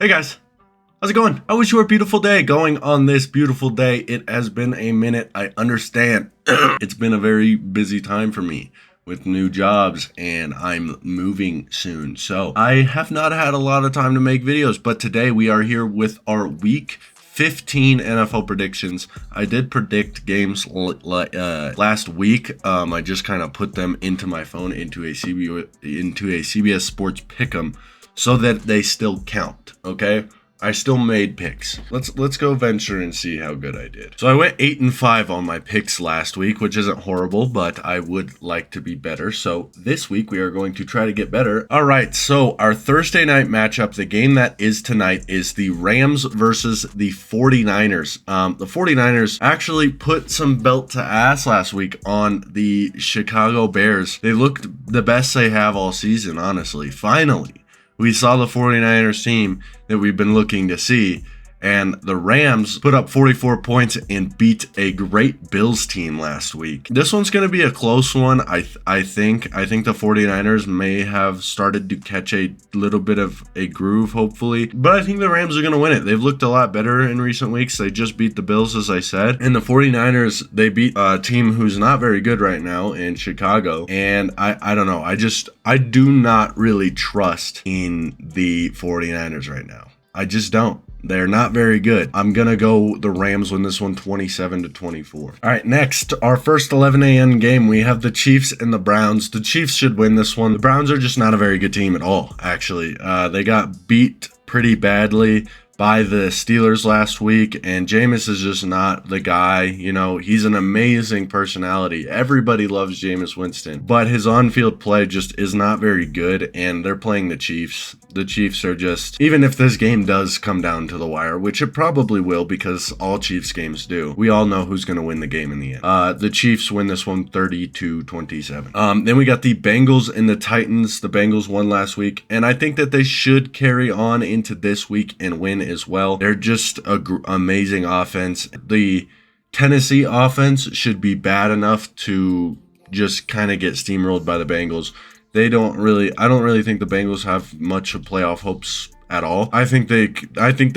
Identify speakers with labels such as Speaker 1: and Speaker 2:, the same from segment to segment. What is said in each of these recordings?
Speaker 1: Hey guys, how's it going? How was your beautiful day going on this beautiful day? It has been a minute, I understand. It's been a very busy time for me with new jobs and I'm moving soon. So I have not had a lot of time to make videos, but today we are here with our week 15 NFL predictions. I did predict games last week. I just kind of put them into my phone into a CBS Sports Pick'em so that they still count. Okay, I still made picks. Let's go venture and see how good I did. So I went 8-5 on my picks last week, which isn't horrible, but I would like to be better. So this week we are going to try to get better. All right, so our Thursday night matchup, the game that is tonight, is the Rams versus the 49ers. The 49ers actually put some belt to ass last week on the Chicago Bears. They looked the best they have all season, honestly. Finally, we saw the 49ers team that we've been looking to see, and the Rams put up 44 points and beat a great Bills team last week. This one's going to be a close one. I think the 49ers may have started to catch a little bit of a groove, hopefully, but I think the Rams are going to win it. They've looked a lot better in recent weeks. They just beat the Bills, as I said, and the 49ers, they beat a team who's not very good right now in Chicago, and I don't know. I do not really trust in the 49ers right now. I just don't. They're not very good. I'm going to go the Rams win this one 27-24. All right, next, our first 11 a.m. game, we have the Chiefs and the Browns. The Chiefs should win this one. The Browns are just not a very good team at all, actually. They got beat pretty badly by the Steelers last week, and Jameis is just not the guy. You know, he's an amazing personality. Everybody loves Jameis Winston, but his on-field play just is not very good, and they're playing the Chiefs. The Chiefs are just, even if this game does come down to the wire, which it probably will because all Chiefs games do, we all know who's going to win the game in the end. The Chiefs win this one 30-27. Then we got the Bengals and the Titans. The Bengals won last week, and I think that they should carry on into this week and win as well. They're just an amazing offense. The Tennessee offense should be bad enough to just kind of get steamrolled by the Bengals. I don't really think the Bengals have much of playoff hopes at all. I think they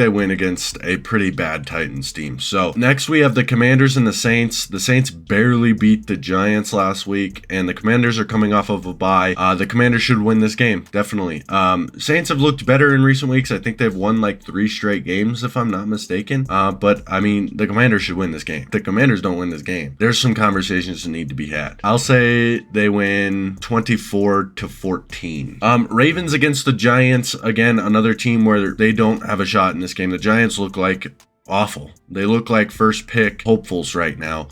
Speaker 1: win against a pretty bad Titans team. So next we have the Commanders and the Saints. The Saints barely beat the Giants last week, and the Commanders are coming off of a bye. The Commanders should win this game, definitely. Saints have looked better in recent weeks. I think they've won like 3 straight games, if I'm not mistaken. But I mean, the Commanders should win this game. If the Commanders don't win this game, there's some conversations that need to be had. I'll say they win 24-14. Ravens against the Giants. Again, another team where they don't have a shot in this game. The Giants look like awful. They look like first pick hopefuls right now,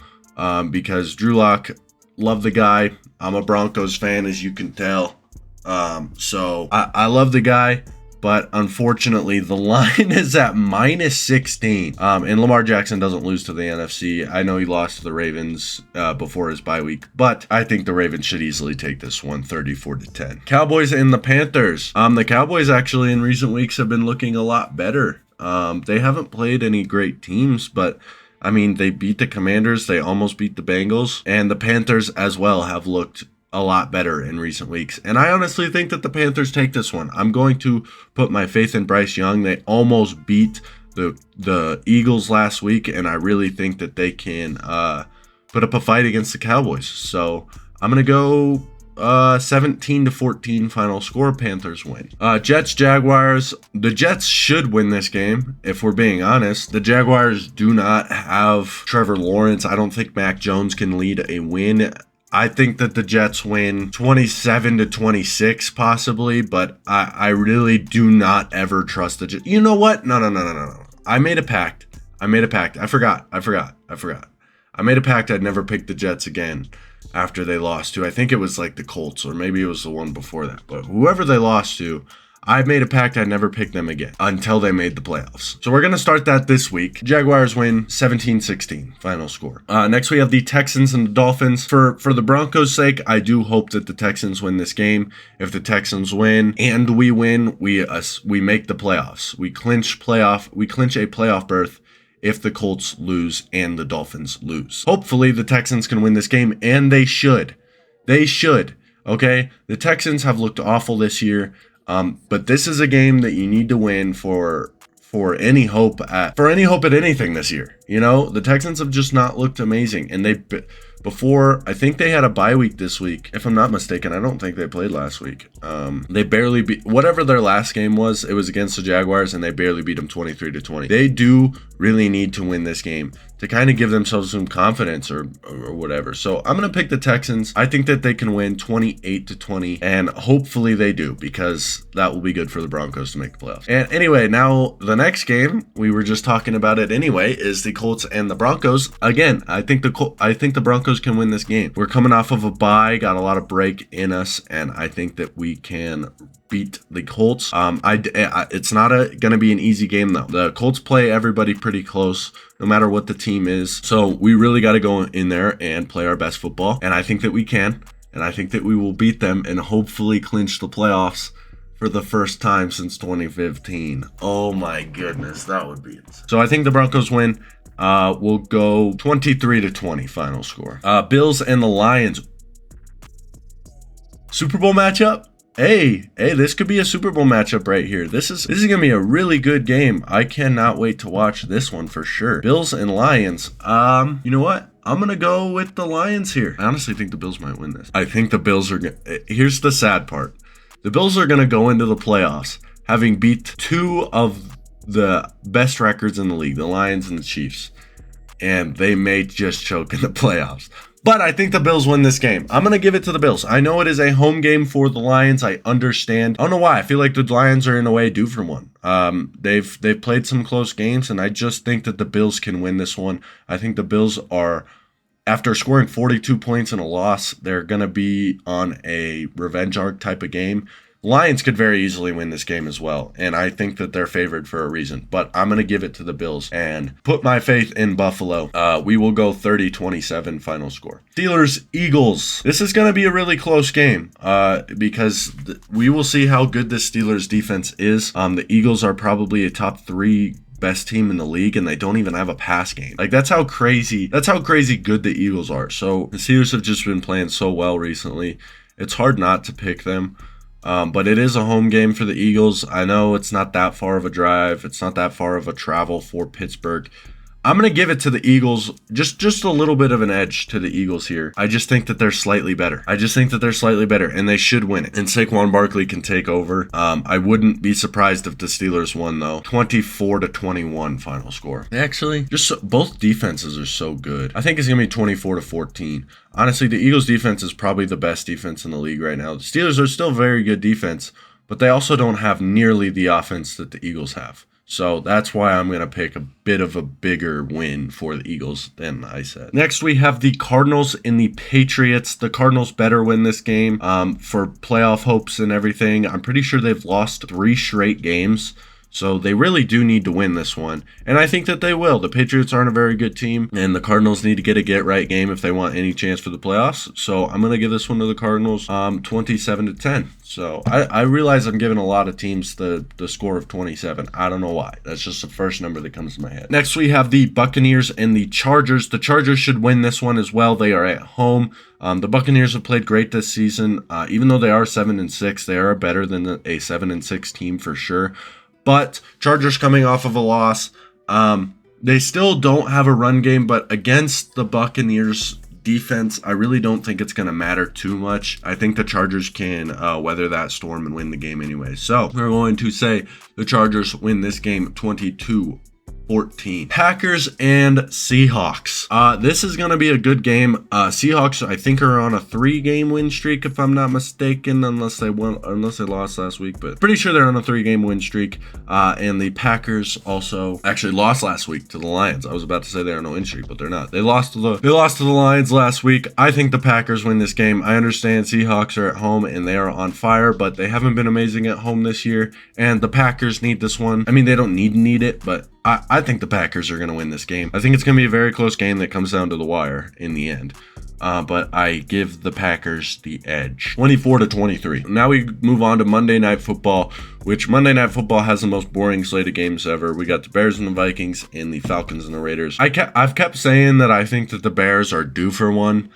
Speaker 1: because Drew Lock, love the guy. I'm a Broncos fan, as you can tell. So I love the guy, but unfortunately the line is at -16. And Lamar Jackson doesn't lose to the NFC. I know he lost to the Ravens before his bye week, but I think the Ravens should easily take this one 34-10. Cowboys and the Panthers. The Cowboys actually in recent weeks have been looking a lot better. They haven't played any great teams, but I mean, they beat the Commanders, they almost beat the Bengals, and the Panthers as well have looked a lot better in recent weeks. And I honestly think that the Panthers take this one. I'm going to put my faith in Bryce Young. They almost beat the Eagles last week, and I really think that they can put up a fight against the Cowboys. So I'm going to go 17-14 final score. Panthers win. Jets, Jaguars. The Jets should win this game, if we're being honest. The Jaguars do not have Trevor Lawrence. I don't think Mac Jones can lead a win. I think that the Jets win 27-26 possibly, but I really do not ever trust the Jets. You know what? No. I made a pact. I forgot. I made a pact I'd never pick the Jets again after they lost to, I think it was like the Colts, or maybe it was the one before that, but whoever they lost to, I made a pact I'd never pick them again until they made the playoffs. So we're going to start that this week. Jaguars win 17-16, final score. Next, we have the Texans and the Dolphins. For the Broncos' sake, I do hope that the Texans win this game. If the Texans win and we win, we make the playoffs. We clinch a playoff berth if the Colts lose and the Dolphins lose. Hopefully, the Texans can win this game, and they should. They should. Okay? The Texans have looked awful this year. But this is a game that you need to win for any hope at anything this year. You know, the Texans have just not looked amazing, and before, I think they had a bye week this week, if I'm not mistaken. I don't think they played last week. They barely beat, whatever their last game was, it was against the Jaguars, and they barely beat them 23-20. They do really need to win this game to kind of give themselves some confidence or whatever. So I'm going to pick the Texans. I think that they can win 28-20, and hopefully they do, because that will be good for the Broncos to make the playoffs. And anyway, now the next game, we were just talking about it anyway, is the Colts and the Broncos. Again, I think the Broncos can win this game. We're coming off of a bye, got a lot of break in us, and I think that we can beat the Colts. It's not going to be an easy game though. The Colts play everybody pretty close, no matter what the team is. So we really got to go in there and play our best football, and I think that we can, and I think that we will beat them and hopefully clinch the playoffs for the first time since 2015. Oh my goodness, that would be it. So I think the Broncos win. We'll go 23-20 final score. Bills and the Lions. Super Bowl matchup. Hey, this could be a Super Bowl matchup right here. This is gonna be a really good game. I cannot wait to watch this one for sure. Bills and Lions. You know what? I'm gonna go with the Lions here. I honestly think the Bills might win this. I think the Bills are gonna. Here's the sad part. The Bills are gonna go into the playoffs having beat two of the best records in the league, the Lions and the Chiefs, and they may just choke in the playoffs. But I think the Bills win this game. I'm going to give it to the Bills. I know it is a home game for the Lions. I understand. I don't know why. I feel like the Lions are in a way due for one. They've played some close games, and I just think that the Bills can win this one. I think the Bills are, after scoring 42 points in a loss, they're going to be on a revenge arc type of game. Lions could very easily win this game as well, and I think that they're favored for a reason, but I'm going to give it to the Bills and put my faith in Buffalo. We will go 30-27 final score. Steelers-Eagles. This is going to be a really close game because we will see how good this Steelers defense is. The Eagles are probably a top 3 best team in the league, and they don't even have a pass game. Like, that's how crazy good the Eagles are. So the Steelers have just been playing so well recently. It's hard not to pick them. But it is a home game for the Eagles. I know it's not that far of a drive. It's not that far of a travel for Pittsburgh. I'm going to give it to the Eagles, just a little bit of an edge to the Eagles here. I just think that they're slightly better. And they should win it. And Saquon Barkley can take over. I wouldn't be surprised if the Steelers won, though. 24-21 final score. Actually, both defenses are so good. I think it's going to be 24-14. Honestly, the Eagles defense is probably the best defense in the league right now. The Steelers are still very good defense, but they also don't have nearly the offense that the Eagles have. So that's why I'm going to pick a bit of a bigger win for the Eagles than I said. Next, we have the Cardinals and the Patriots. The Cardinals better win this game for playoff hopes and everything. I'm pretty sure they've lost 3 straight games. So they really do need to win this one. And I think that they will. The Patriots aren't a very good team, and the Cardinals need to get a get-right game if they want any chance for the playoffs. So I'm going to give this one to the Cardinals 27-10. So I realize I'm giving a lot of teams the score of 27. I don't know why. That's just the first number that comes to my head. Next, we have the Buccaneers and the Chargers. The Chargers should win this one as well. They are at home. The Buccaneers have played great this season. Even though they are 7-6, they are better than a 7-6 team for sure. But Chargers coming off of a loss. They still don't have a run game, but against the Buccaneers defense, I really don't think it's going to matter too much. I think the Chargers can weather that storm and win the game anyway. So we're going to say the Chargers win this game 22-14. Packers and Seahawks. This is going to be a good game. Seahawks, I think, are on a 3-game win streak, if I'm not mistaken, unless they lost last week. But pretty sure they're on a 3-game win streak. And the Packers also actually lost last week to the Lions. I was about to say they're on a win streak, but they're not. They lost to the Lions last week. I think the Packers win this game. I understand Seahawks are at home and they are on fire, but they haven't been amazing at home this year. And the Packers need this one. I mean, they don't need it, but I think the Packers are going to win this game. I think it's going to be a very close game that comes down to the wire in the end. But I give the Packers the edge. 24-23. Now we move on to Monday Night Football, which Monday Night Football has the most boring slate of games ever. We got the Bears and the Vikings and the Falcons and the Raiders. I've kept saying that I think that the Bears are due for one.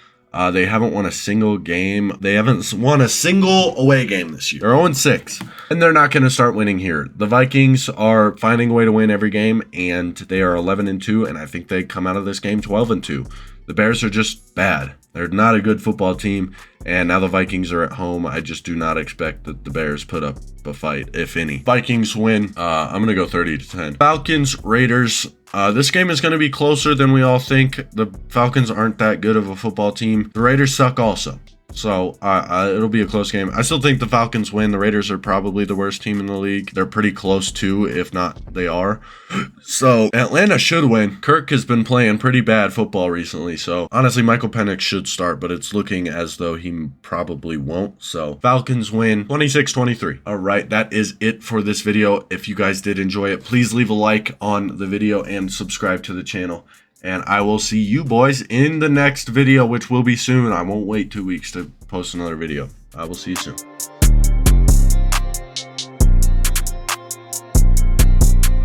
Speaker 1: They haven't won a single game. They haven't won a single away game this year. They're 0-6, and they're not going to start winning here. The Vikings are finding a way to win every game, and they are 11-2, and I think they come out of this game 12-2. The Bears are just bad. They're not a good football team, and now the Vikings are at home. I just do not expect that the Bears put up a fight, if any. Vikings win. I'm going to go 30-10. Falcons, Raiders. This game is going to be closer than we all think. The Falcons aren't that good of a football team. The Raiders suck also. So it'll be a close game. I still think the Falcons win. The Raiders are probably the worst team in the league. They're pretty close too, if not they are. So Atlanta should win. Kirk has been playing pretty bad football recently. So honestly, Michael Penix should start, but it's looking as though he probably won't. So Falcons win 26-23. All right, that is it for this video. If you guys did enjoy it, please leave a like on the video and subscribe to the channel. And I will see you boys in the next video, which will be soon. I won't wait 2 weeks to post another video. I will see you soon.